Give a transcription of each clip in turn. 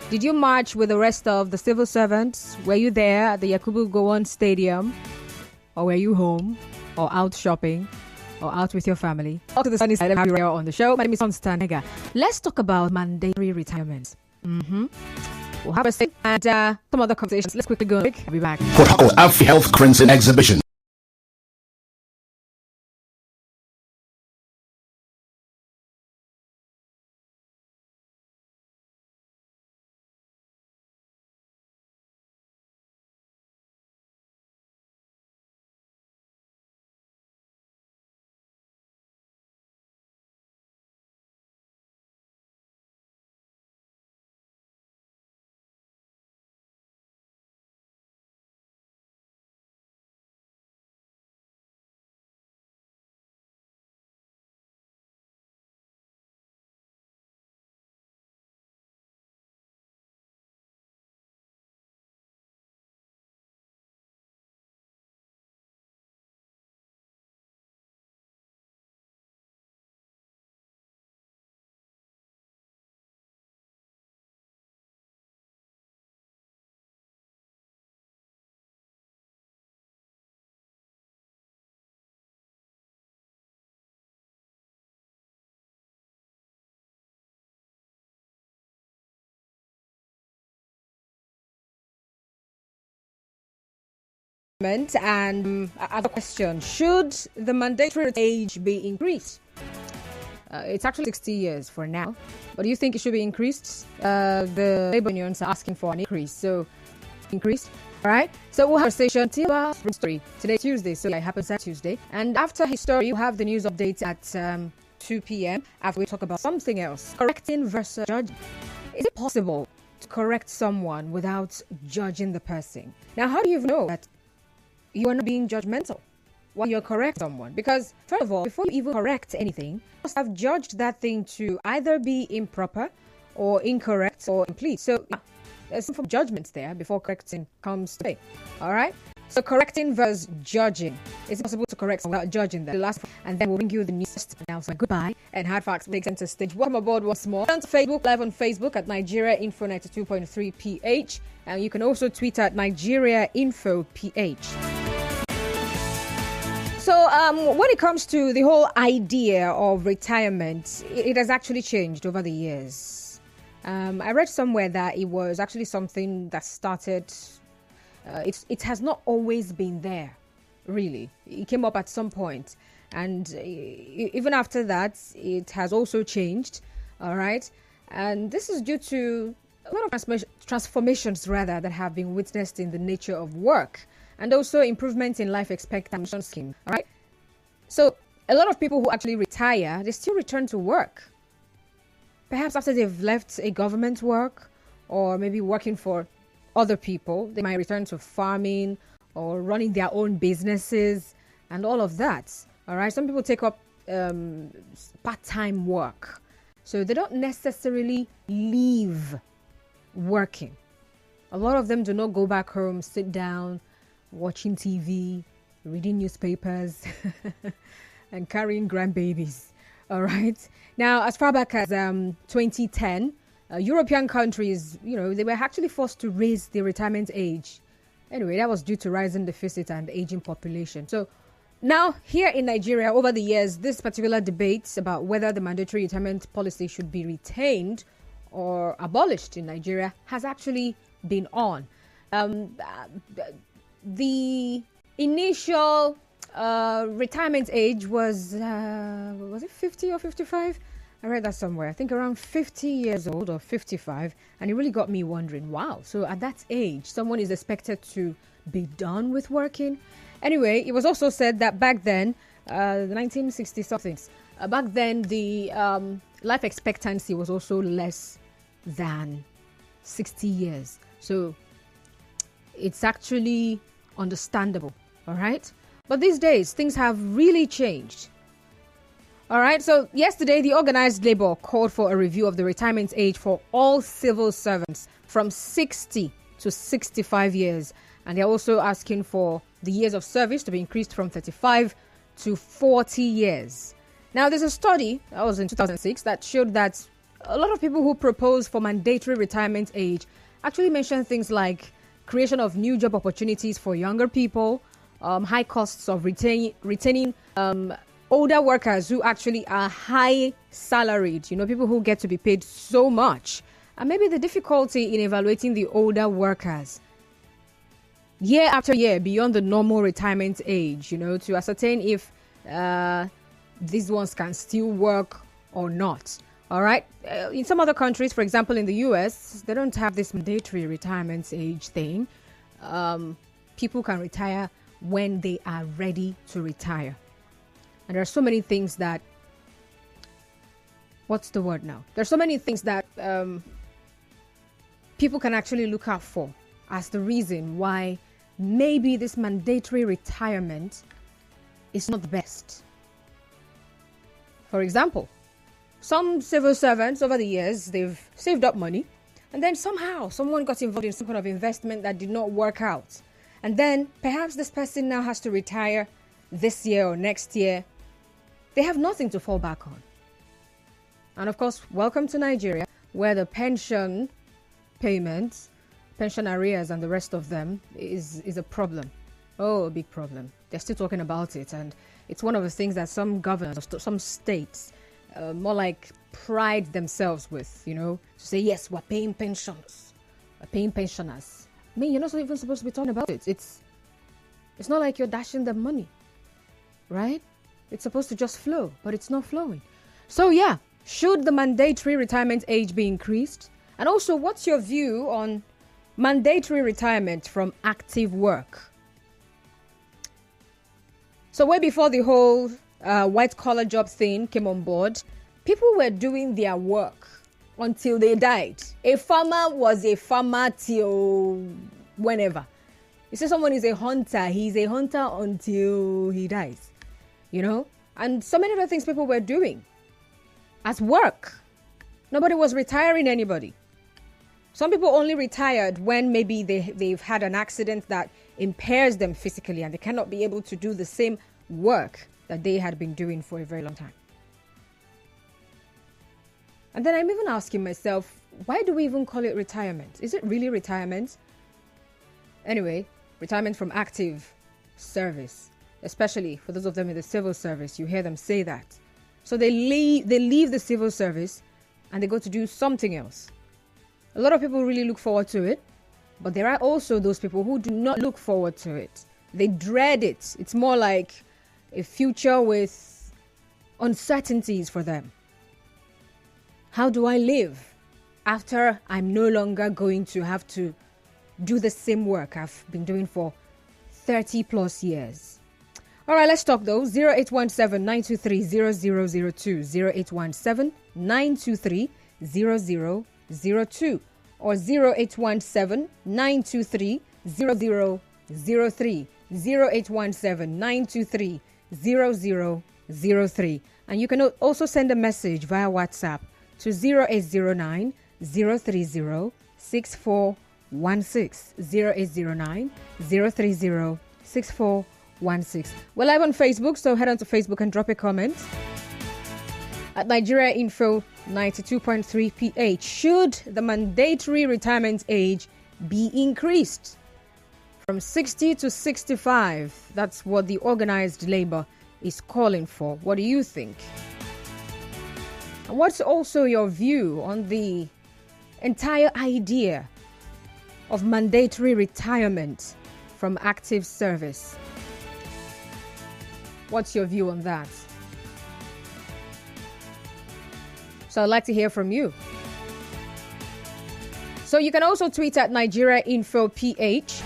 Did you march with the rest of the civil servants? Were you there at the Yakubu Gowon Stadium? Or were you home? Or out shopping? Or out with your family? Talk to the sunny side of on the show. My name is Constance Nega. Let's talk about mandatory retirement. We'll have a say and some other conversations. Let's quickly go. I'll be back. For Afi Health Crimson Exhibition. And other question, should the mandatory age be increased? It's actually 60 years for now, but do you think it should be increased? The labor unions are asking for an increase, so increased. All right, so we'll have a station story today, Tuesday, so it happens at Tuesday. And after his story, we'll have the news updates at 2 p.m. after we talk about something else, correcting versus judging. Is it possible to correct someone without judging the person? Now, how do you know that you are not being judgmental while you're correcting someone? Because, first of all, before you even correct anything, you must have judged that thing to either be improper or incorrect or incomplete. So, there's some form of judgment there before correcting comes to play. All right? So, correcting versus judging. Is it possible to correct someone without judging them? The last, and then we'll bring you the news announcement. Goodbye. And Hard Facts take center stage. Welcome aboard once more. On to Facebook, live on Facebook at Nigeria Info 92.3 PH. And you can also tweet at Nigeria Info PH. So when it comes to the whole idea of retirement, it has actually changed over the years. I read somewhere that it was actually something that started, it has not always been there, really. It came up at some point. And even after that, it has also changed, all right? And this is due to a lot of transformations, rather, that have been witnessed in the nature of work. And also improvement in life expectancy scheme. All right. So a lot of people who actually retire, they still return to work. Perhaps after they've left a government work or maybe working for other people, they might return to farming or running their own businesses and all of that. All right. Some people take up part-time work. So they don't necessarily leave working. A lot of them do not go back home, sit down, watching TV, reading newspapers, and carrying grandbabies. All right. Now, as far back as 2010, European countries, they were actually forced to raise the retirement age. Anyway, that was due to rising deficit and aging population. So now, here in Nigeria, over the years, this particular debate about whether the mandatory retirement policy should be retained or abolished in Nigeria has actually been on. The initial retirement age was it 50 or 55? I read that somewhere. I think around 50 years old or 55. And it really got me wondering, wow, so at that age, someone is expected to be done with working? Anyway, it was also said that back then, the 1960-somethings, back then the life expectancy was also less than 60 years. So it's actually understandable, all right? But these days, things have really changed. All right, so yesterday, the organized labor called for a review of the retirement age for all civil servants from 60 to 65 years. And they're also asking for the years of service to be increased from 35 to 40 years. Now, there's a study that was in 2006 that showed that A lot of people who propose for mandatory retirement age actually mention things like creation of new job opportunities for younger people, high costs of retaining older workers who actually are high salaried, people who get to be paid so much, and maybe the difficulty in evaluating the older workers year after year beyond the normal retirement age, to ascertain if these ones can still work or not. All right. In some other countries, for example, in the US, they don't have this mandatory retirement age thing. People can retire when they are ready to retire. And there are so many things that, what's the word now? There's so many things that people can actually look out for as the reason why maybe this mandatory retirement is not the best. For example, some civil servants over the years, they've saved up money, and then somehow someone got involved in some kind of investment that did not work out. And then perhaps this person now has to retire this year or next year. They have nothing to fall back on. And of course, welcome to Nigeria, where the pension payments, pension arrears and the rest of them is a problem. Oh, a big problem. They're still talking about it. And it's one of the things that some governors, some states, more like pride themselves with, to say, yes, we're paying pensions. We're paying pensioners. I mean, you're not even supposed to be talking about it. It's not like you're dashing them money, right? It's supposed to just flow, but it's not flowing. So yeah, should the mandatory retirement age be increased? And also, what's your view on mandatory retirement from active work? So way before the whole white-collar job thing came on board, people were doing their work until they died. A farmer was a farmer till whenever. You say someone is a hunter, he's a hunter until he dies, And so many other things people were doing as work. Nobody was retiring anybody. Some people only retired when maybe they've had an accident that impairs them physically and they cannot be able to do the same work that they had been doing for a very long time. And then I'm even asking myself, why do we even call it retirement? Is it really retirement? Anyway, retirement from active service, especially for those of them in the civil service, you hear them say that. So they leave the civil service and they go to do something else. A lot of people really look forward to it, but there are also those people who do not look forward to it. They dread it. It's more like a future with uncertainties for them. How do I live after I'm no longer going to have to do the same work I've been doing for 30 plus years? All right, let's talk though. 0817-923-0002, 0817-923-0002 or 0817-923-0003, 0817-923-0003. And you can also send a message via WhatsApp to 0809 030 6416, 0809 030 6416. We're live on Facebook, so head on to Facebook and drop a comment at Nigeria Info 92.3 PH. Should the mandatory retirement age be increased from 60 to 65? That's what the organized labor is calling for. What do you think? What's also your view on the entire idea of mandatory retirement from active service? What's your view on that? So I'd like to hear from you. So you can also tweet at Nigeria Info PH.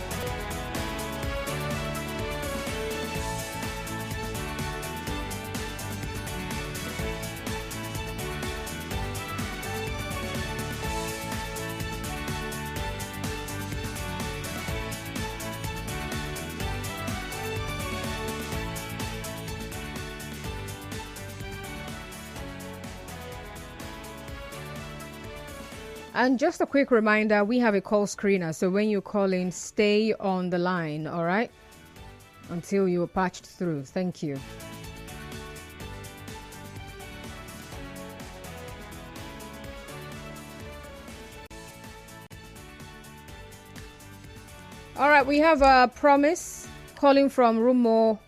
And just a quick reminder, we have a call screener. So when you call in, stay on the line, all right? Until you're patched through. Thank you. All right, we have a Promise calling from Rumo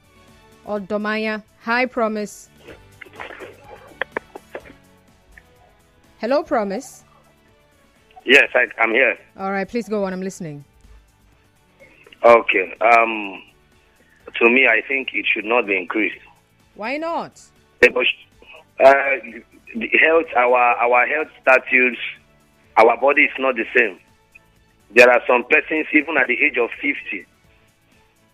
or Domaya. Hi, Promise. Hello, Promise. Yes, I'm here. All right, please go on. I'm listening. Okay. To me, I think it should not be increased. Why not? Because the health, our health status, our body is not the same. There are some persons, even at the age of 50,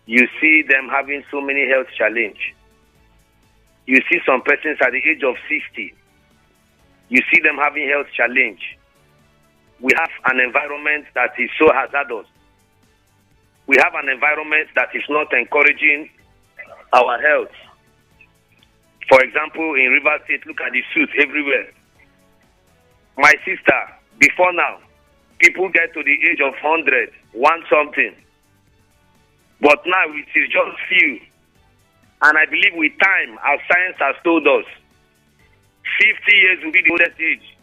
you see them having so many health challenges. You see some persons at the age of 60, you see them having health challenge. We have an environment that is so hazardous. We have an environment that is not encouraging our health. For example, in River State, look at the suits everywhere. My sister, before now, people get to the age of 100, want something. But now it is just few. And I believe with time, as science has told us, 50 years will be the oldest age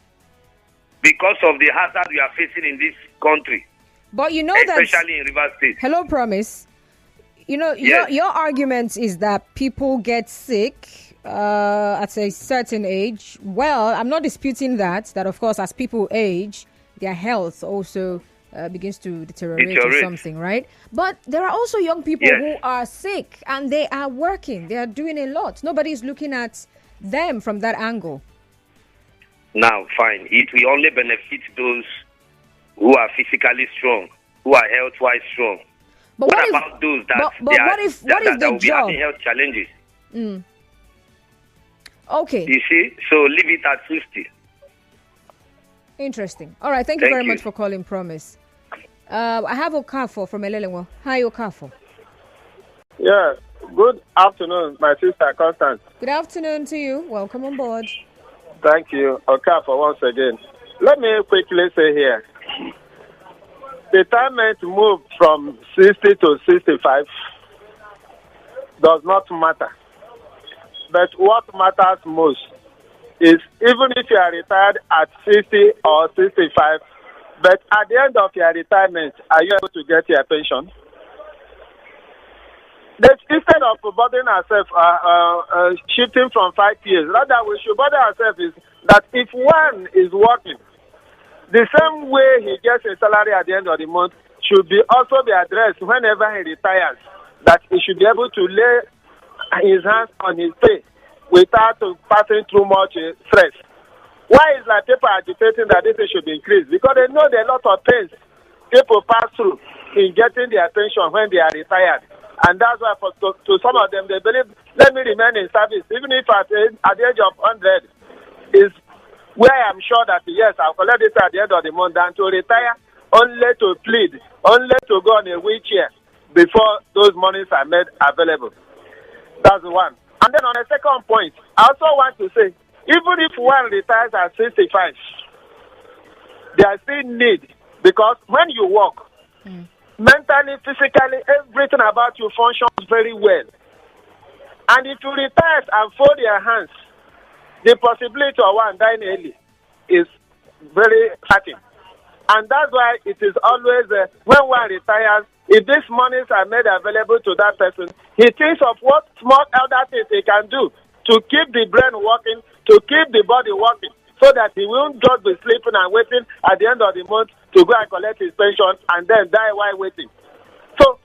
because of the hazard we are facing in this country. But you know that, especially in River State. Hello, Promise. You know, yes. your argument is that people get sick at a certain age. Well, I'm not disputing that of course, as people age, their health also begins to deteriorate or something, right? But there are also young people who are sick and they are working. They are doing a lot. Nobody is looking at them from that angle. Now, fine. It will only benefit those who are physically strong, who are health-wise strong. But what about those that what if the will be job having health challenges? Okay. You see? So leave it at 50. Interesting. All right. Thank you very much for calling, Promise. I have Okafo from Elelewa. Hi, Okafo. Yes. Good afternoon, my sister Constance. Good afternoon to you. Welcome on board. Thank you, Okafo, once again. Let me quickly say here, retirement move from 60 to 65 does not matter. But what matters most is even if you are retired at 60 or 65, but at the end of your retirement, are you able to get your pension? That instead of burdening ourselves, shifting from 5 years, rather we should burden ourselves is that if one is working, the same way he gets a salary at the end of the month should be also be addressed whenever he retires, that he should be able to lay his hands on his pay without passing through much stress. Why is like people agitating that this should be increased? Because they know there are a lot of pains people pass through in getting their pension when they are retired. And that's why to some of them, they believe, let me remain in service, even if at the age of 100 is where I'm sure that, yes, I'll collect this at the end of the month, and to retire only to plead, only to go on a wheelchair before those monies are made available. That's one. And then on the second point, I also want to say, even if one retires at 65, there is still need, because when you work, mentally, physically, everything about you functions very well. And if you retire and fold your hands, the possibility of one dying early is very certain. And that's why it is always, when one retires, if these monies are made available to that person, he thinks of what small other things he can do to keep the brain working, to keep the body working, so that he won't just be sleeping and waiting at the end of the month to go and collect his pension and then die while waiting. So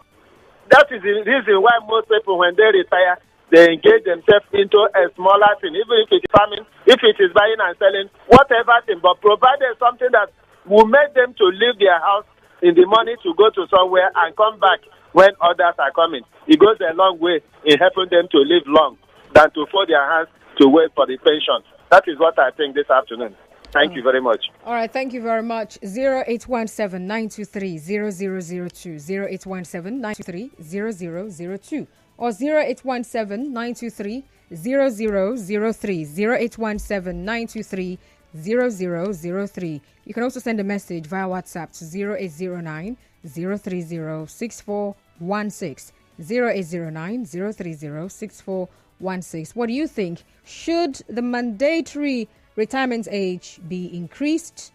that is the reason why most people, when they retire, they engage themselves into a smaller thing, even if it is farming, if it is buying and selling, whatever thing, but provided something that will make them to leave their house in the morning to go to somewhere and come back when others are coming. It goes a long way in helping them to live long than to fold their hands to wait for the pension. That is what I think this afternoon. Thank you very much. All right, thank you very much. 0817-923-0002, 0817-923-0002, or 0817-923-0003, 0817-923-0003. You can also send a message via WhatsApp to 0809-030-6416, 0809-030-6416. What do you think? Should the mandatory retirement age be increased?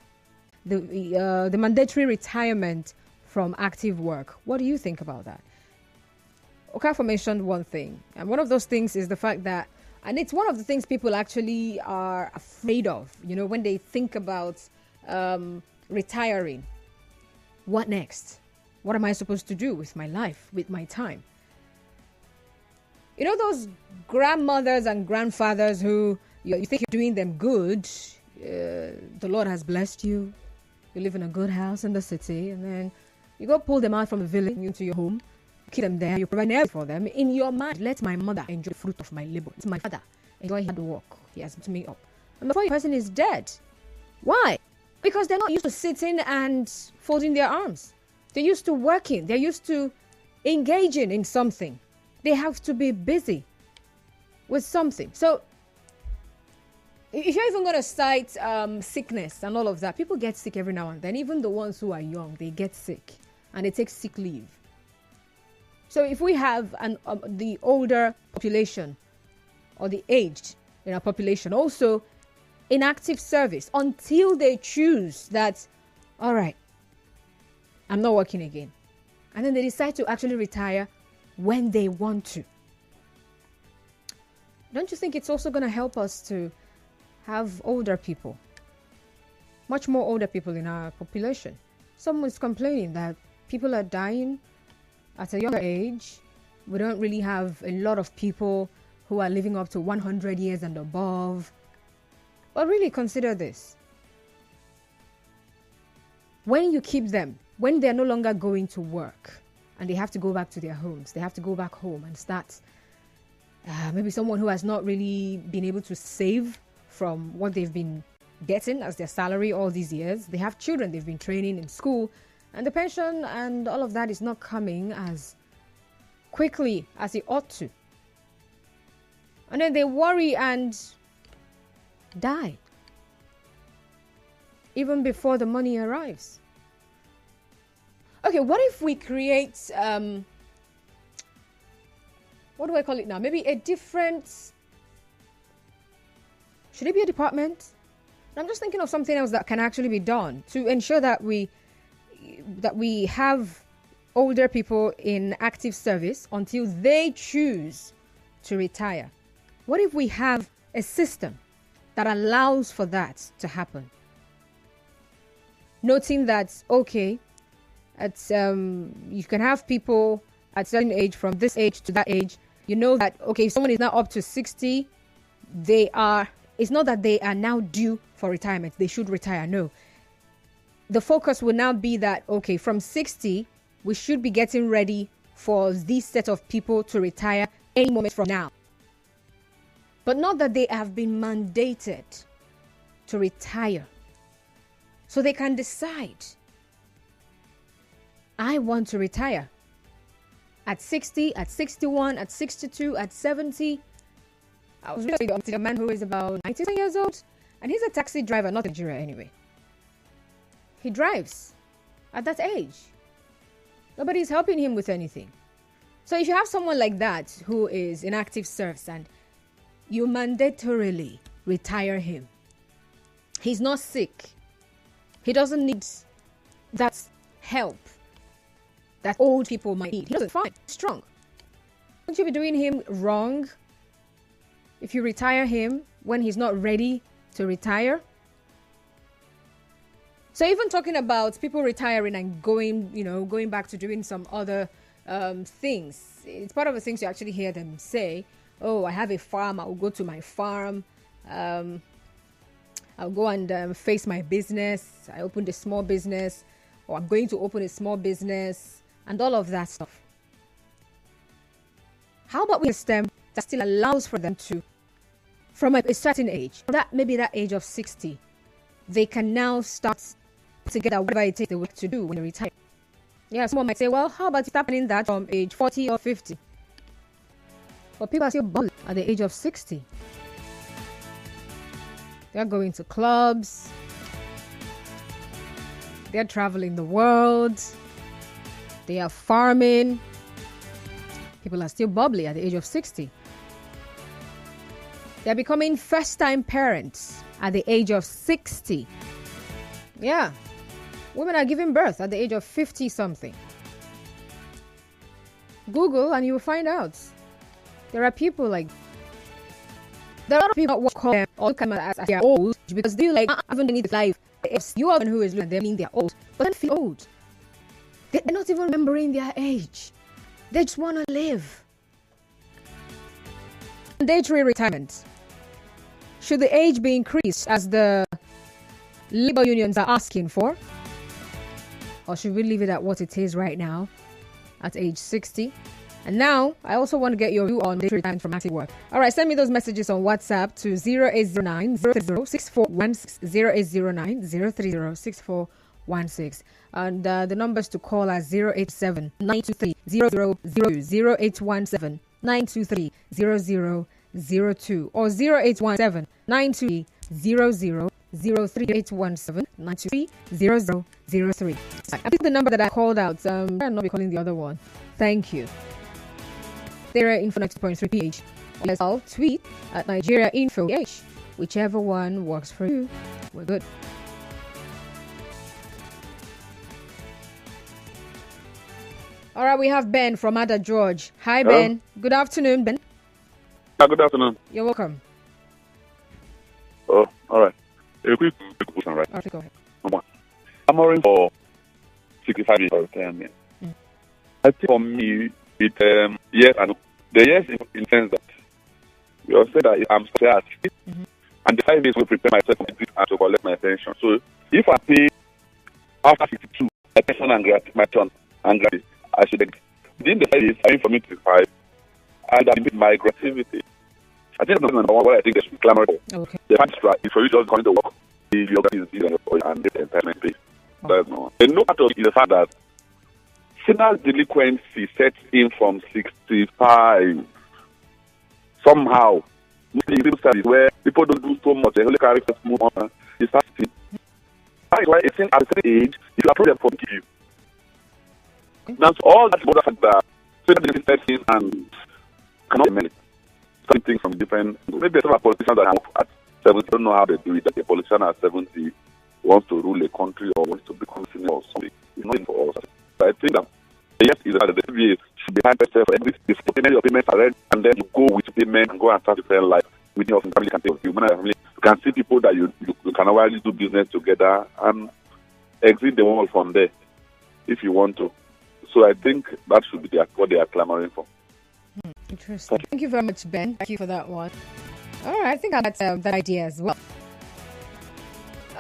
The mandatory retirement from active work. What do you think about that? Okafor mentioned one thing, and one of those things is the fact that, and it's one of the things people actually are afraid of, when they think about retiring. What next? What am I supposed to do with my life, with my time? Those grandmothers and grandfathers who you think you're doing them good, the Lord has blessed you, you live in a good house in the city, and then you go pull them out from the village into your home, keep them there, you provide everything for them. In your mind, let my mother enjoy the fruit of my labor. Let my father enjoy hard work. He has put me up. And before your person is dead. Why? Because they're not used to sitting and folding their arms. They're used to working. They're used to engaging in something. They have to be busy with something. So if you're even going to cite sickness and all of that, people get sick every now and then. Even the ones who are young, they get sick and they take sick leave. So if we have the older population or the aged in our population also in active service until they choose that, all right, I'm not working again. And then they decide to actually retire when they want to. Don't you think it's also going to help us to have older people, much more older people in our population? Someone's complaining that people are dying at a younger age. We don't really have a lot of people who are living up to 100 years and above. But really consider this. When you keep them, when they're no longer going to work and they have to go back to their homes, they have to go back home and start, maybe someone who has not really been able to save from what they've been getting as their salary all these years. They have children they've been training in school, and the pension and all of that is not coming as quickly as it ought to. And then they worry and die even before the money arrives. Okay, what if we create, what do I call it now? Maybe a different, should it be a department? I'm just thinking of something else that can actually be done to ensure that we have older people in active service until they choose to retire. What if we have a system that allows for that to happen? Noting that, okay, you can have people at a certain age, from this age to that age, that, okay, if someone is now up to 60, it's not that they are now due for retirement, they should retire. No. The focus will now be that, okay, from 60, we should be getting ready for this set of people to retire any moment from now. But not that they have been mandated to retire. So they can decide, I want to retire at 60, at 61, at 62, at 70. I was really up to a man who is about 90 years old, and he's a taxi driver, not in Nigeria anyway. He drives at that age. Nobody's helping him with anything. So if you have someone like that who is in active service and you mandatorily retire him, he's not sick, he doesn't need that help that old people might need. He doesn't, fine, strong. Won't you be doing him wrong if you retire him when he's not ready to retire? So even talking about people retiring and going back to doing some other things, it's part of the things you actually hear them say. Oh, I have a farm, I'll go to my farm. I'll go and face my business. I opened a small business, or I'm going to open a small business, and all of that stuff. How about we have a system that still allows for them to, from a certain age, maybe that age of 60, they can now start to get whatever it takes the work to do when they retire. Yeah, someone might say, well, how about happening that from age 40 or 50? But people are still balling at the age of 60. They're going to clubs. They're traveling the world. They are farming. People are still bubbly at the age of 60. They're becoming first-time parents at the age of 60. Yeah. Women are giving birth at the age of 50 something. Google and you will find out. There are people like, there are a lot of people that call them or look at them as they are old because they like haven't need life. If you are one who is looking at them, mean they're old, but then feel old. They're not even remembering their age. They just want to live. Mandatory retirement. Should the age be increased as the labor unions are asking for? Or should we leave it at what it is right now, at age 60? And now, I also want to get your view on mandatory retirement from active work. All right, send me those messages on WhatsApp to 0809 030 6416, 0809 030 6416. And the numbers to call are 087 923 0002, 0817 923 0002, or 0817 923 0003, 817 923 0003. I think the number that I called out, I'll not be calling the other one. Thank you. Nigeria Info 90.3 PH. Let's all tweet at Nigeria Info PH. Whichever one works for you. We're good. All right, we have Ben from Ada George. Hi, Hello. Ben. Good afternoon, Ben. Good afternoon. You're welcome. Oh, all right. A quick question, right? All right, go ahead. I'm ordering for 65 years for retirement. I think for me, it yes and no. The yes in the sense that you have said that I'm still at 60, and the 5 years will prepare myself for this and to collect my pension. So if I pay after 62, my pension my turn and gratuity, I should within the 5 years, I mean for me to 5, and I need my gratuity. I think that's number one. What I think they should clamor for. Okay. The fact is for you just going to work, your gratuity and get the entitlement pay. That's no. And no part of it is the fact that senile delinquency sets in from 65. Somehow, maybe service where people don't do so much, they only carry first move on. It's that is why it's at a certain age, if you approach them for you. Now, all that other fact that senile delinquency sets in and cannot manage. Something from different, maybe some politicians that are at 70 don't know how they do it, that a politician at 70 wants to rule a country or wants to become senior or something. It's not for us. But I think that yes, is that the CBA should be high percent for every payment your payments are ready, and then you go with payment and go and start different life with your family can take you. You can see people that you can already do business together and exit the world from there if you want to. So I think that should be what they are clamoring for. Interesting. Thank you very much, Ben. Thank you for that one. All right, I think I got that idea as well.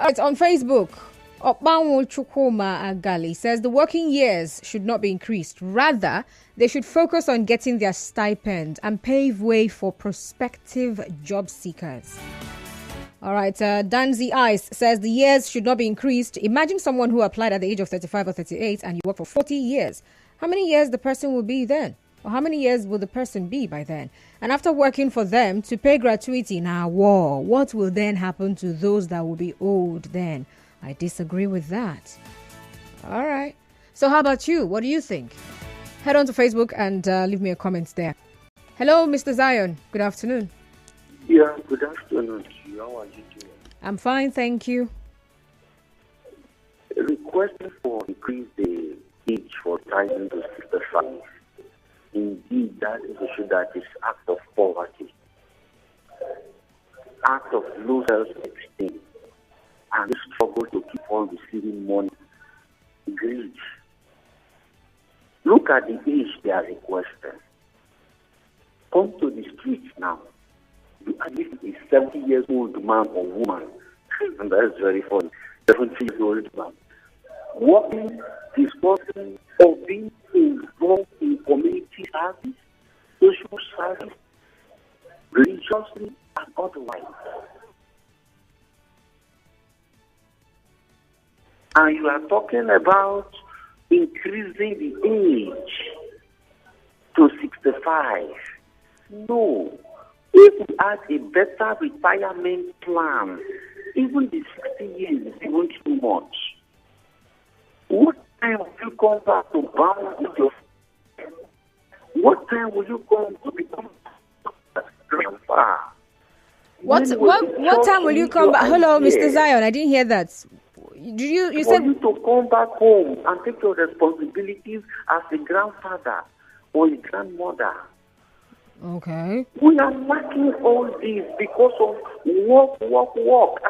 It's on Facebook. Okbanwo Chukwuma Agali says the working years should not be increased. Rather, they should focus on getting their stipend and pave way for prospective job seekers. All right, Danzi Ice says the years should not be increased. Imagine someone who applied at the age of 35 or 38 and you work for 40 years. How many years the person will be then? Or how many years will the person be by then? And after working for them to pay gratuity in our war, what will then happen to those that will be old then? I disagree with that. All right. So how about you? What do you think? Head on to Facebook and leave me a comment there. Hello, Mr. Zion. Good afternoon. Yeah, good afternoon to you. How are you doing? I'm fine, thank you. Requesting for increase the age for retirement to 65. Indeed, that is a issue that is act of poverty, act of low self-esteem, and the struggle to keep on receiving money. Greed. Look at the age they are requesting. Come to the streets now. You are a 70 years old man or woman, and that is very funny. 70 years old man. Working, discussing, or being involved in community service, social service, religiously and otherwise. And you are talking about increasing the age to 65. No. If we had a better retirement plan, even the 60 years is even too much. What time will you come back to bound with your... What time will you come to become grandpa? What time will you come back? Hello, Mr. Zion. I didn't hear that. You For said you to come back home and take your responsibilities as a grandfather or a grandmother. okay. We are lacking all this because of work.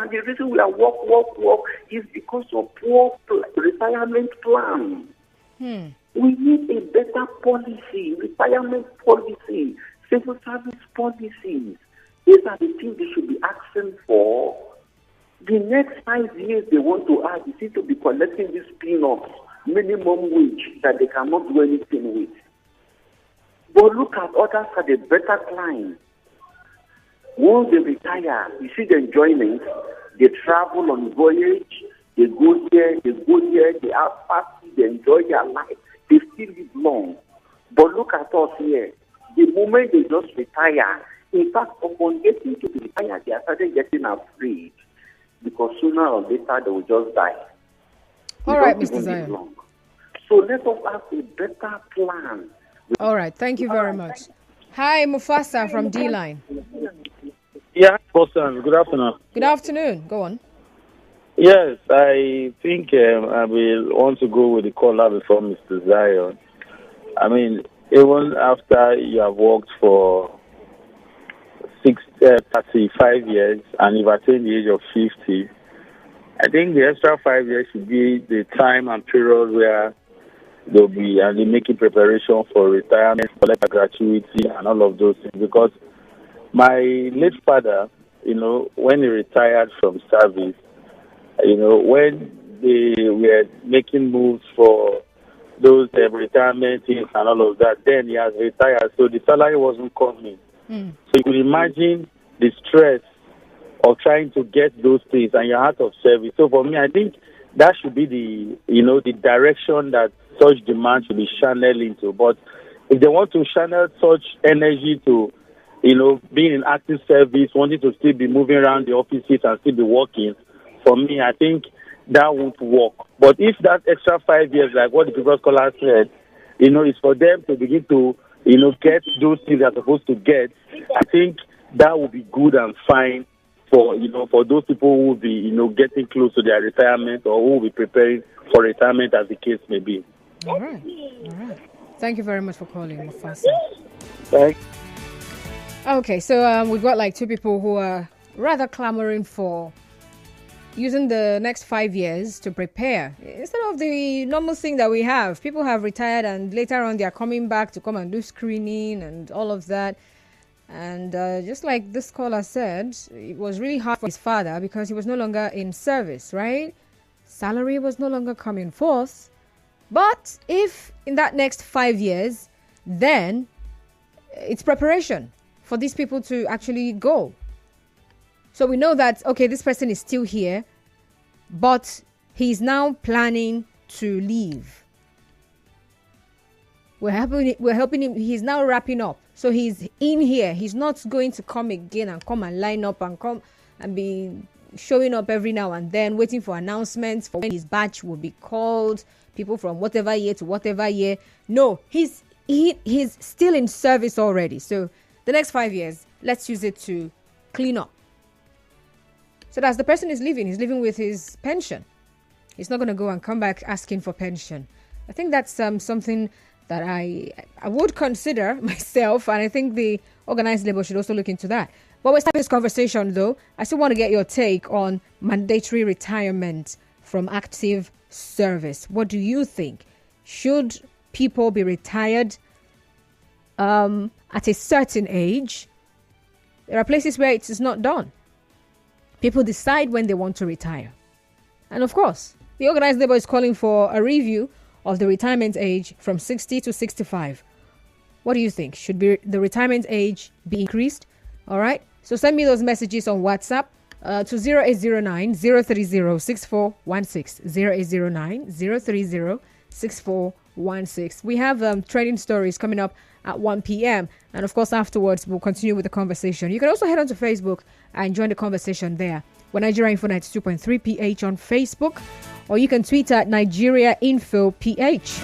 And the reason we are work is because of poor retirement plan. We need a better policy, retirement policy, civil service policies. These are the things they should be asking for. The next 5 years they want to add, you see, to be collecting these peanuts, minimum wage that they cannot do anything with. But look at others at a better climb. Once they retire, you see the enjoyment. They travel on voyage, they go here, they have parties, they enjoy their life, they still live long. But look at us here. The moment they just retire, in fact, upon getting to retire, they are starting getting afraid because sooner or later they will just die. All right, Mr. Zion. So let us have a better plan. All right, thank you very much. Hi, Mufasa from D-Line. Yeah, Boston. Good afternoon. Good afternoon. Go on. Yes, I think I will want to go with the caller before Mr. Zion. I mean, even after you have worked for 35 years and you've attained the age of 50, I think the extra 5 years should be the time and period where they'll be making preparation for retirement, collect a gratuity, and all of those things. Because my late father, when he retired from service, when they were making moves for those retirement things and all of that, then he has retired, so the salary wasn't coming. So you could imagine the stress of trying to get those things and you're out of service. So for me, I think that should be the direction that such demand should be channeled into. But if they want to channel such energy to, being in active service, wanting to still be moving around the offices and still be working, for me, I think that won't work. But if that extra 5 years, like what the previous caller said, is for them to begin to, get those things they're supposed to get, I think that will be good and fine for those people who will be, getting close to their retirement or who will be preparing for retirement, as the case may be. All right. Thank you very much for calling, Mufasa. Thanks. Okay, so we've got like two people who are rather clamoring for using the next 5 years to prepare instead of the normal thing that we have. People have retired and later on they are coming back to come and do screening and all of that. And just like this caller said, it was really hard for his father because he was no longer in service, right? Salary was no longer coming forth. But if in that next 5 years, then it's preparation for these people to actually go. So we know that, okay, this person is still here, but he's now planning to leave. We're helping him. He's now wrapping up. So he's in here. He's not going to come again and come and line up and come and be showing up every now and then, waiting for announcements for when his batch will be called, people from whatever year to whatever year. No, he's still in service already. So the next 5 years, let's use it to clean up. So as the person is leaving, he's living with his pension. He's not going to go and come back asking for pension. I think that's something that I would consider myself, and I think the organized labor should also look into that. But we're starting this conversation, though. I still want to get your take on mandatory retirement from active service. What do you think? Should people be retired at a certain age? There are places where it is not done. People decide when they want to retire. And of course, the organized labor is calling for a review of the retirement age from 60 to 65. What do you think? Should the retirement age be increased? All right. So send me those messages on WhatsApp to 0809 030 6416. 0809 030 6416. We have trending stories coming up at 1 p.m. And of course, afterwards, we'll continue with the conversation. You can also head on to Facebook and join the conversation there. We're Nigeria Info 92.3 PH on Facebook, or you can tweet at Nigeria Info PH.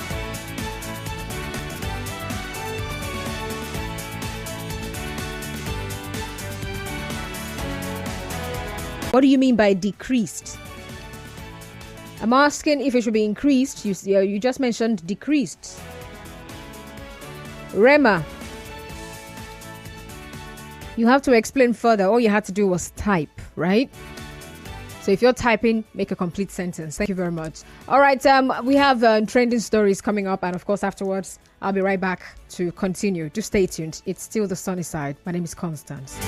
What do you mean by decreased? I'm asking if it should be increased. You just mentioned decreased. Rema, you have to explain further. All you had to do was type, right? So if you're typing, make a complete sentence. Thank you very much. All right, we have trending stories coming up, and of course afterwards, I'll be right back to continue. Just stay tuned. It's still the sunny side. My name is Constance.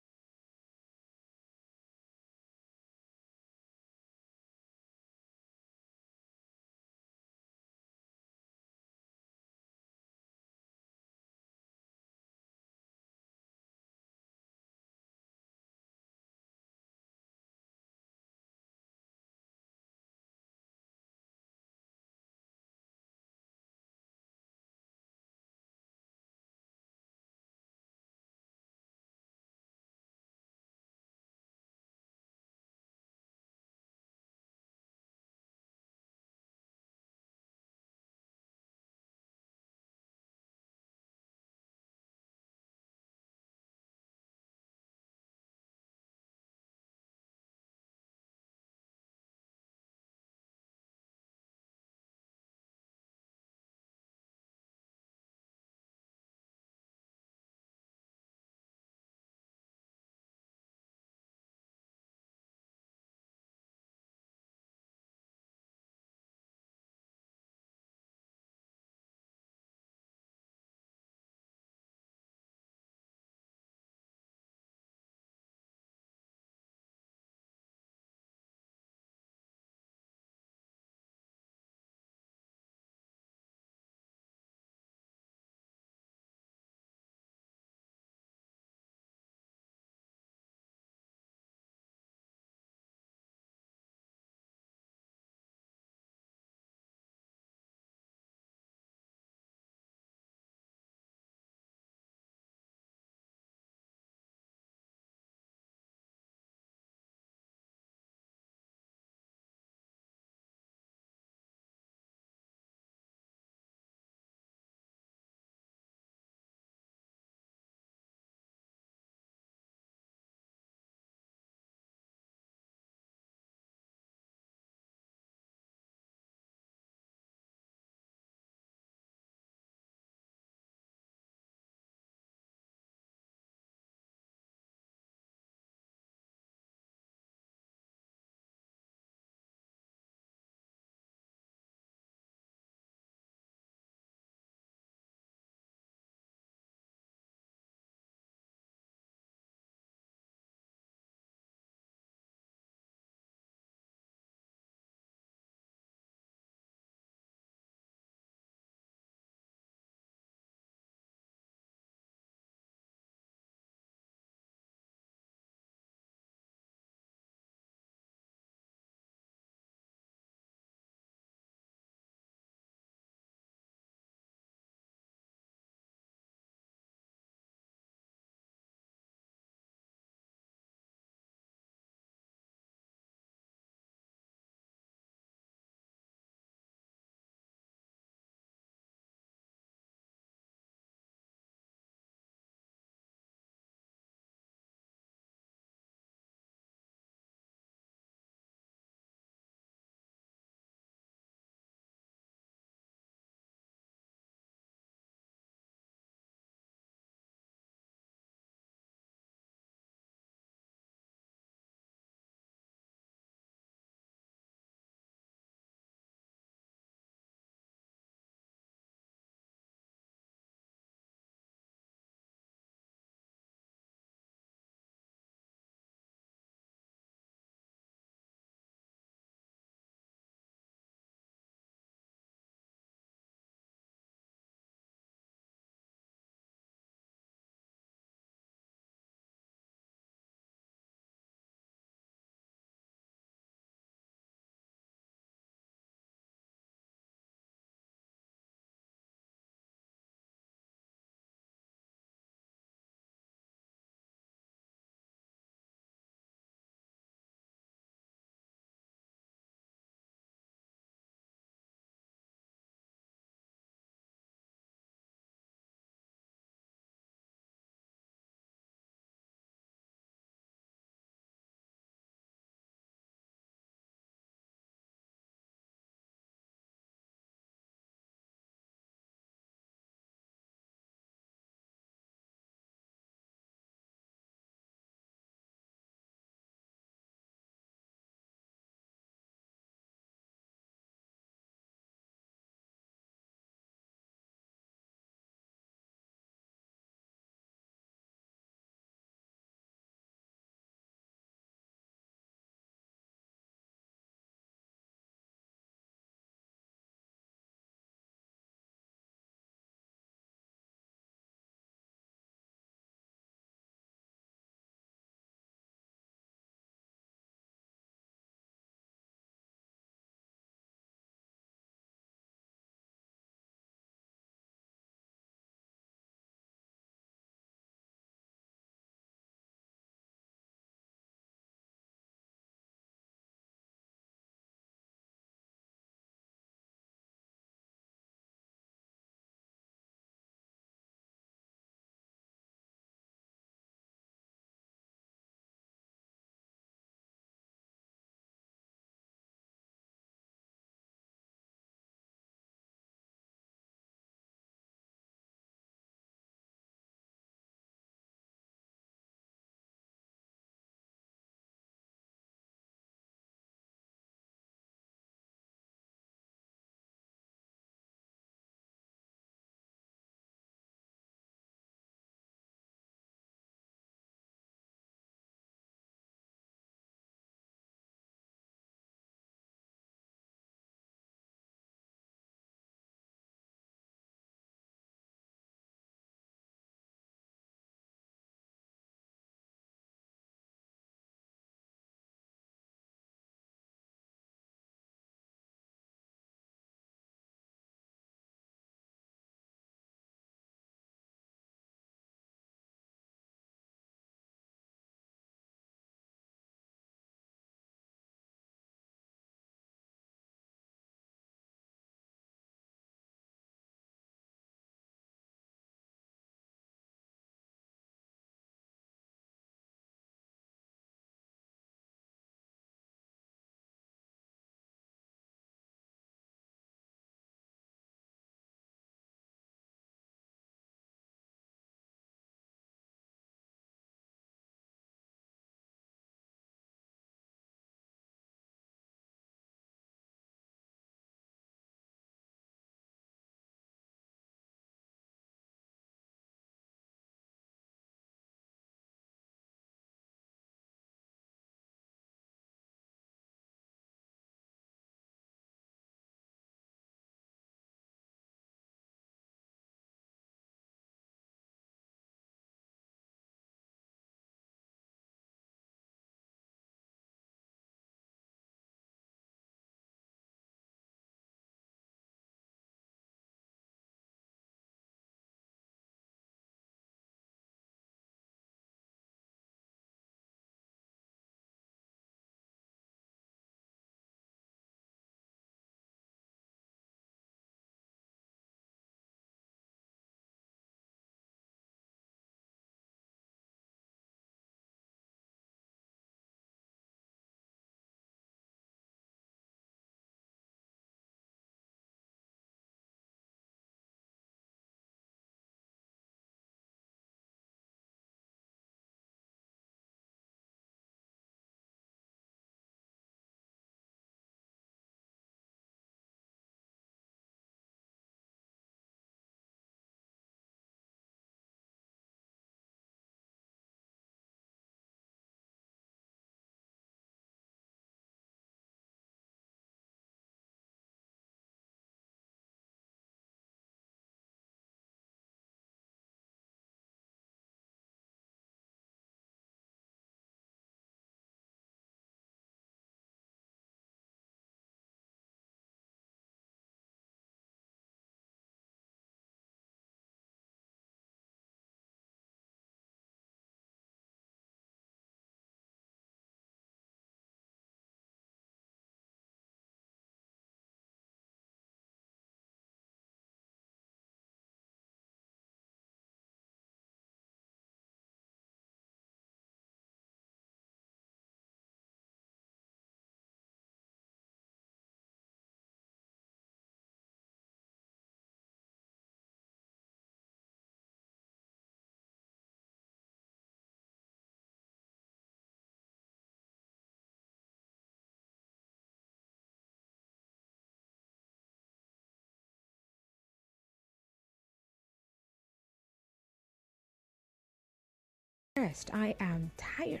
rest. I am tired.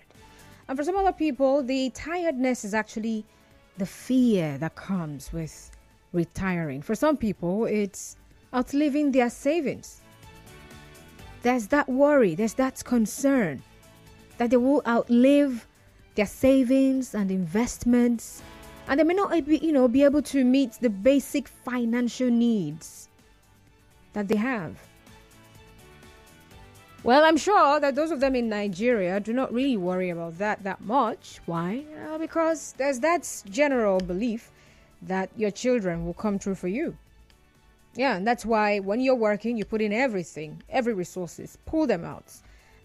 And for some other people, the tiredness is actually the fear that comes with retiring. For some people, it's outliving their savings. There's that worry, there's that concern that they will outlive their savings and investments, and they may not be able to meet the basic financial needs that they have. Well, I'm sure that those of them in Nigeria do not really worry about that much. Why? Because there's that general belief that your children will come true for you. Yeah, and that's why when you're working, you put in everything, every resources, pull them out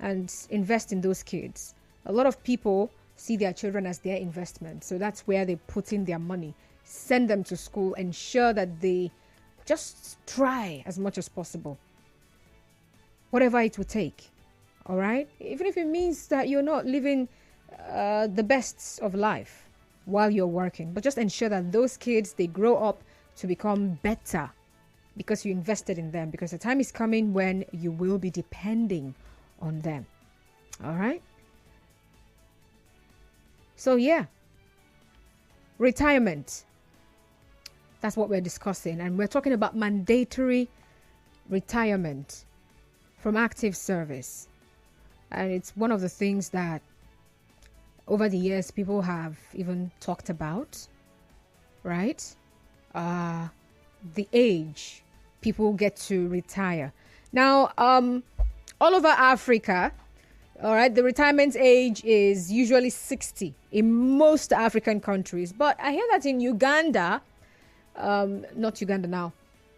and invest in those kids. A lot of people see their children as their investment. So that's where they put in their money, send them to school, ensure that they just try as much as possible. Whatever it would take, all right? Even if it means that you're not living the best of life while you're working, but just ensure that those kids, they grow up to become better because you invested in them, because the time is coming when you will be depending on them, all right? So yeah, retirement, that's what we're discussing, and we're talking about mandatory retirement from active service. And it's one of the things that over the years people have even talked about, right? The age people get to retire. Now, all over Africa, all right, the retirement age is usually 60 in most African countries. But I hear that in Uganda, not Uganda now,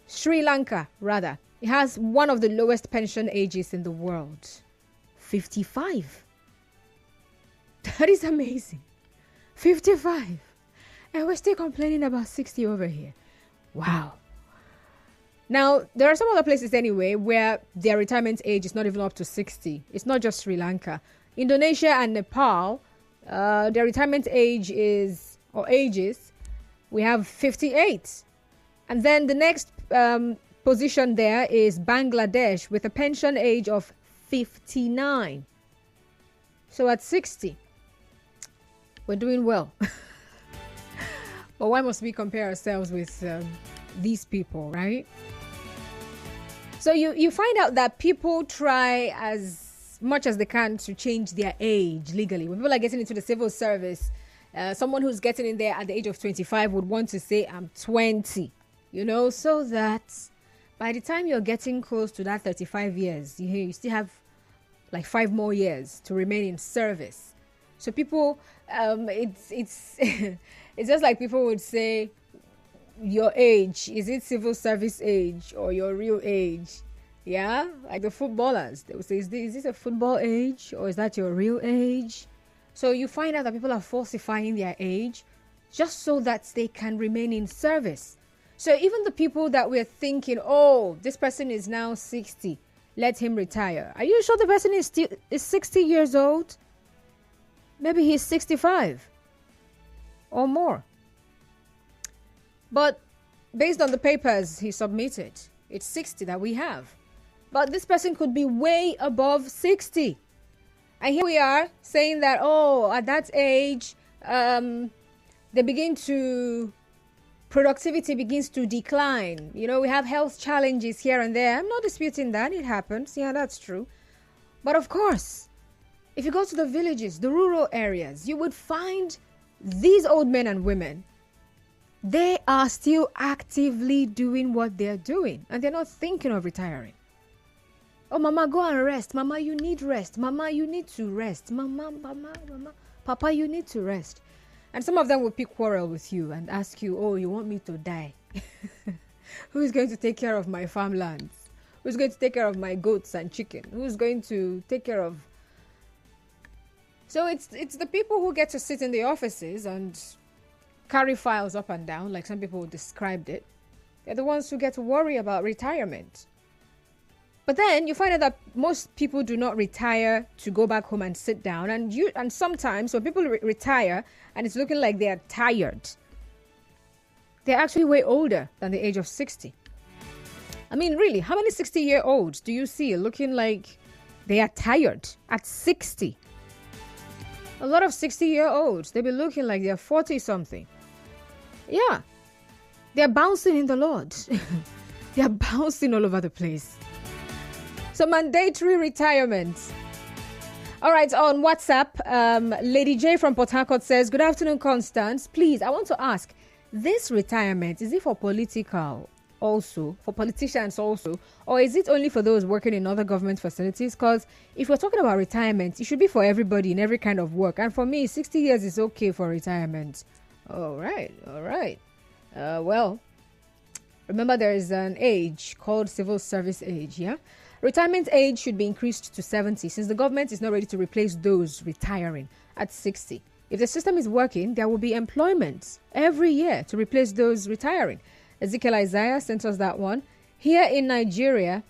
Sri Lanka rather, it has one of the lowest pension ages in the world, 55. That is amazing. 55. And we're still complaining about 60 over here. Wow. Now, there are some other places anyway where their retirement age is not even up to 60. It's not just Sri Lanka. Indonesia and Nepal, their retirement age is, or ages, we have 58. And then the next position there is Bangladesh with a pension age of 59. So at 60, we're doing well. But why must we compare ourselves with these people, right? So you find out that people try as much as they can to change their age legally. When people are getting into the civil service, someone who's getting in there at the age of 25 would want to say, I'm 20, so that by the time you're getting close to that 35 years, you still have like 5 more years to remain in service. So people, it's it's just like people would say, your age, is it civil service age or your real age? Yeah, like the footballers, they would say, is this a football age or is that your real age? So you find out that people are falsifying their age just so that they can remain in service. So even the people that we're thinking, oh, this person is now 60, let him retire. Are you sure the person is 60 years old? Maybe he's 65 or more. But based on the papers he submitted, it's 60 that we have. But this person could be way above 60. And here we are saying that, oh, at that age, productivity begins to decline. We have health challenges here and there. I'm not disputing that. It happens. Yeah, that's true. But of course, if you go to the villages, the rural areas, you would find these old men and women, they are still actively doing what they're doing. And they're not thinking of retiring. Oh, Mama, go and rest. Mama, you need rest. Mama, you need to rest. Mama, Papa, you need to rest. And some of them will pick quarrel with you and ask you, oh, you want me to die? Who's going to take care of my farmlands? Who's going to take care of my goats and chicken? Who's going to take care of... So it's the people who get to sit in the offices and carry files up and down, like some people described it. They're the ones who get to worry about retirement. But then you find out that most people do not retire to go back home and sit down. And sometimes when people retire and it's looking like they're tired, they're actually way older than the age of 60. I mean, really, how many 60-year-olds do you see looking like They are tired at 60. A lot of 60-year-olds, they be looking like they're 40-something. Yeah. They're bouncing in the Lord. They're bouncing all over the place. So mandatory retirement. All right, on WhatsApp, Lady J from Port Harcourt says, good afternoon, Constance. Please, I want to ask, this retirement, is it for political also, for politicians also, or is it only for those working in other government facilities? Because if we're talking about retirement, it should be for everybody in every kind of work. And for me, 60 years is okay for retirement. All right. Well, remember there is an age called civil service age, yeah? Retirement age should be increased to 70 since the government is not ready to replace those retiring at 60. If the system is working, there will be employment every year to replace those retiring. Ezekiel Isaiah sent us that one. Here in Nigeria,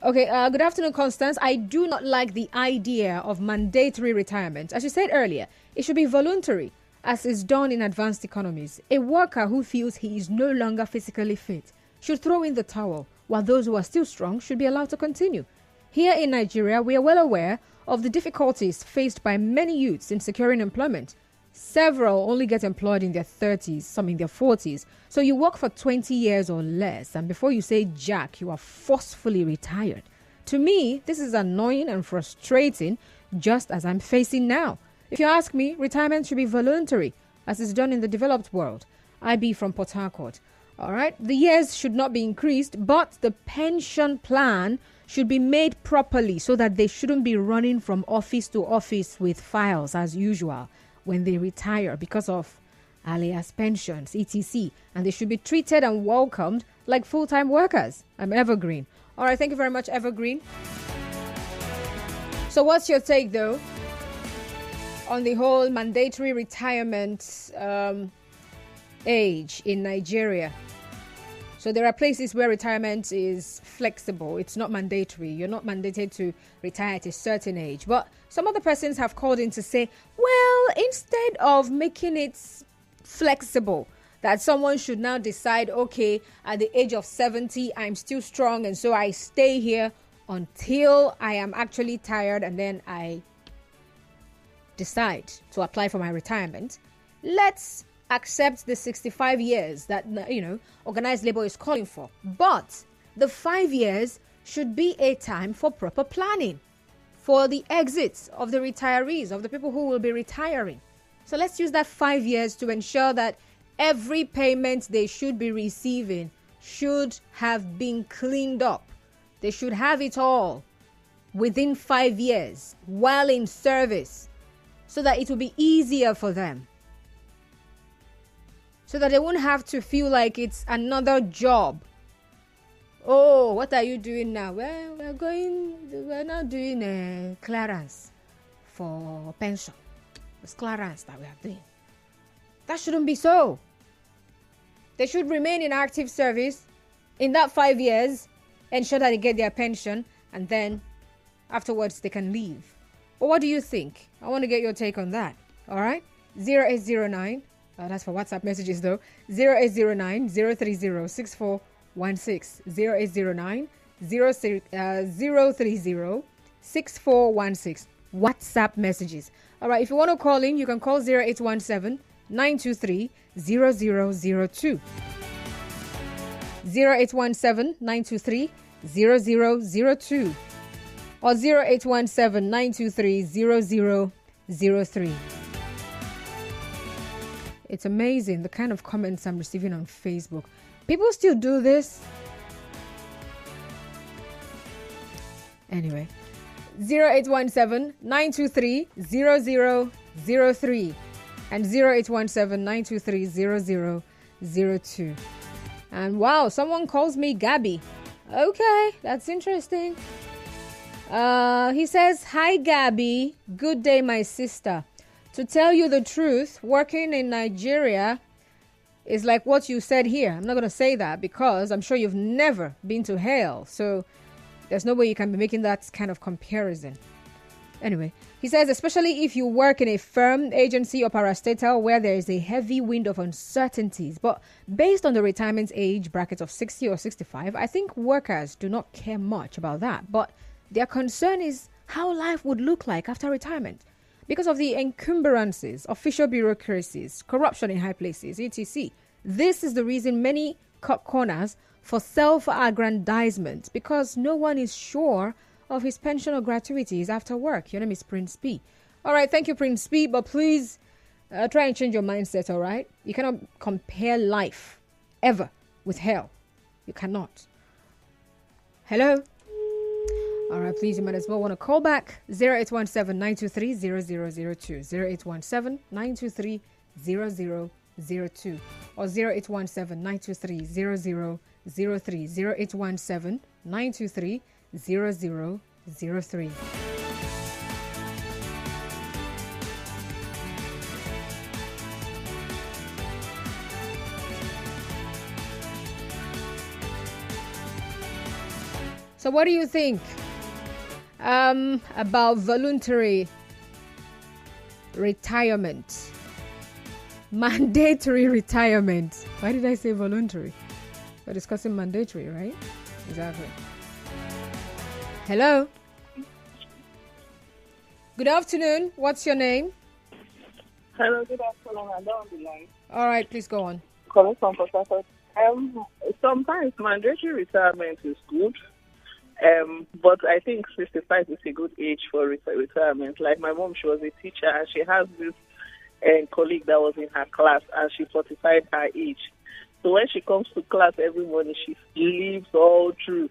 okay, good afternoon, Constance. I do not like the idea of mandatory retirement. As you said earlier, it should be voluntary, as is done in advanced economies. A worker who feels he is no longer physically fit should throw in the towel, while those who are still strong should be allowed to continue. Here in Nigeria, we are well aware of the difficulties faced by many youths in securing employment. Several only get employed in their 30s, some in their 40s. So you work for 20 years or less, and before you say jack, you are forcefully retired. To me, this is annoying and frustrating, just as I'm facing now. If you ask me, retirement should be voluntary, as is done in the developed world. IB from Port Harcourt. All right, the years should not be increased, but the pension plan should be made properly so that they shouldn't be running from office to office with files as usual when they retire because of alias pensions, etc. And they should be treated and welcomed like full-time workers. I'm Evergreen. All right, thank you very much, Evergreen. So what's your take, though, on the whole mandatory retirement age in Nigeria? So there are places where retirement is flexible. It's not mandatory. You're not mandated to retire at a certain age. But some other persons have called in to say, well, instead of making it flexible, that someone should now decide, okay, at the age of 70, I'm still strong, and so I stay here until I am actually tired, and then I decide to apply for my retirement. Let's accept the 65 years that, organized labor is calling for. But the 5 years should be a time for proper planning for the exits of the retirees, of the people who will be retiring. So let's use that 5 years to ensure that every payment they should be receiving should have been cleaned up. They should have it all within 5 years while in service so that it will be easier for them. So that they won't have to feel like it's another job. Oh, what are you doing now? Well, we're now doing clearance for pension. It's clearance that we are doing. That shouldn't be so. They should remain in active service in that 5 years, ensure that they get their pension, and then afterwards they can leave. Well, what do you think? I want to get your take on that. All right? 0809. That's for WhatsApp messages, though. 0809 030 6416. 0809 030 6416. WhatsApp messages. All right, if you want to call in, you can call 0817 923 0002. 0817 923 0002. Or 0817 923 0003. It's amazing the kind of comments I'm receiving on Facebook. People still do this. Anyway, 0817 923 0003 and 0817 923 0002. And wow, someone calls me Gabby. Okay, that's interesting. He says, hi Gabby, good day my sister. To tell you the truth, working in Nigeria is like what you said here. I'm not going to say that because I'm sure you've never been to hell. So there's no way you can be making that kind of comparison. Anyway, he says, especially if you work in a firm, agency, or parastatal where there is a heavy wind of uncertainties. But based on the retirement age bracket of 60 or 65, I think workers do not care much about that. But their concern is how life would look like after retirement because of the encumbrances, official bureaucracies, corruption in high places, etc. This is the reason many cut corners for self-aggrandizement because no one is sure of his pension or gratuities after work. Your name is Prince P. All right, thank you, Prince P. But please try and change your mindset, all right? You cannot compare life ever with hell. You cannot. Hello? All right, please, you might as well want to call back 0817-923-0002, 0817-923-0002, or 0817-923-0003, 0817-923-0003. So what do you think about voluntary retirement? Mandatory retirement. Why did I say voluntary? We're discussing mandatory, right? Exactly. Hello. Good afternoon. What's your name? Hello, good afternoon. I'm on the line. All right, please go on. Calling from Port Harcourt. Sometimes mandatory retirement is good. But I think 65 is a good age for retirement. Like my mom, she was a teacher and she has this colleague that was in her class and she fortified her age. So when she comes to class every morning, she sleeps all through.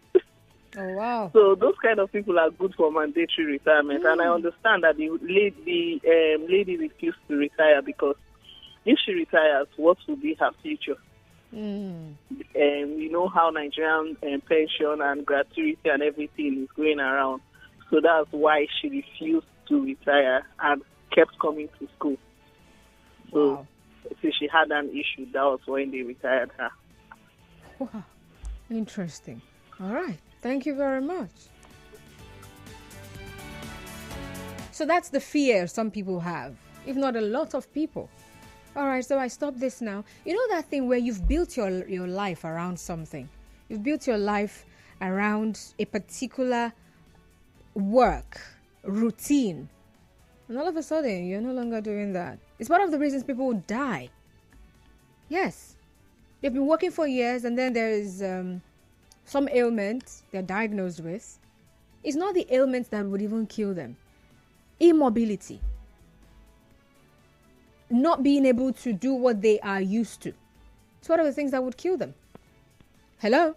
Oh, wow. So those kind of people are good for mandatory retirement. And I understand that the lady refused to retire because if she retires, what will be her future? You know how Nigerian pension and gratuity and everything is going around. So that's why she refused to retire and kept coming to school. So since she had an issue, that was when they retired her. Wow. Interesting. All right. Thank you very much. So that's the fear some people have, if not a lot of people. All right, so I stop this now. You know that thing where you've built your life around something. You've built your life around a particular work, routine. And all of a sudden, you're no longer doing that. It's one of the reasons people die. Yes. They've been working for years and then there is some ailment they're diagnosed with. It's not the ailments that would even kill them. Immobility. Not being able to do what they are used to. It's one of the things that would kill them. Hello?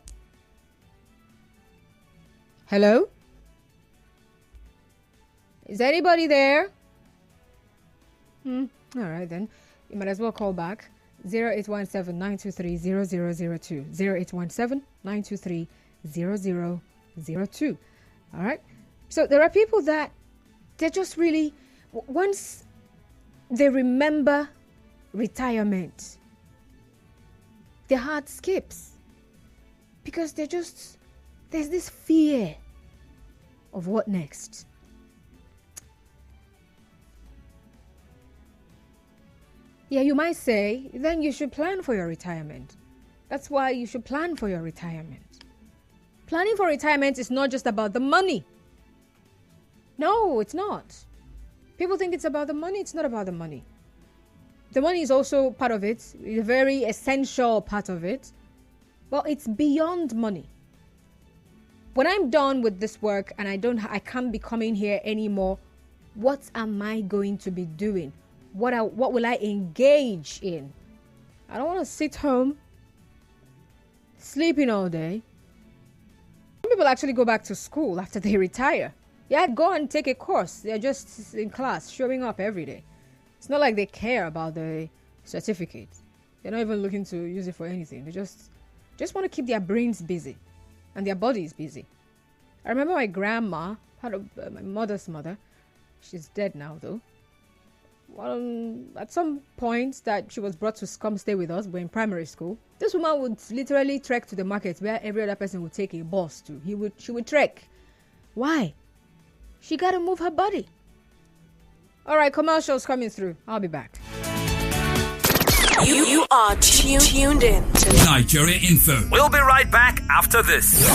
Hello? Is anybody there? All right, then. You might as well call back. 0817-923-0002. 0817-923-0002. All right? So there are people that they're just really... Once they remember retirement, their heart skips. Because there's this fear of what next. Yeah, you might say, then you should plan for your retirement. That's why you should plan for your retirement. Planning for retirement is not just about the money. No, it's not. People think it's about the money. It's not about the money. The money is also part of it, a very essential part of it. But it's beyond money. When I'm done with this work and I can't be coming here anymore, what am I going to be doing? What will I engage in? I don't want to sit home sleeping all day. Some people actually go back to school after they retire. Yeah, go and take a course. They're just in class, showing up every day. It's not like they care about the certificate. They're not even looking to use it for anything. They just want to keep their brains busy and their bodies busy. I remember my grandma, part of my mother's mother. She's dead now, though. At some point that she was brought to come stay with us, we're in primary school. This woman would literally trek to the market where every other person would take a bus to. She would trek. Why? She got to move her body. All right, commercials coming through. I'll be back. You are tuned in to Nigeria Info. We'll be right back after this.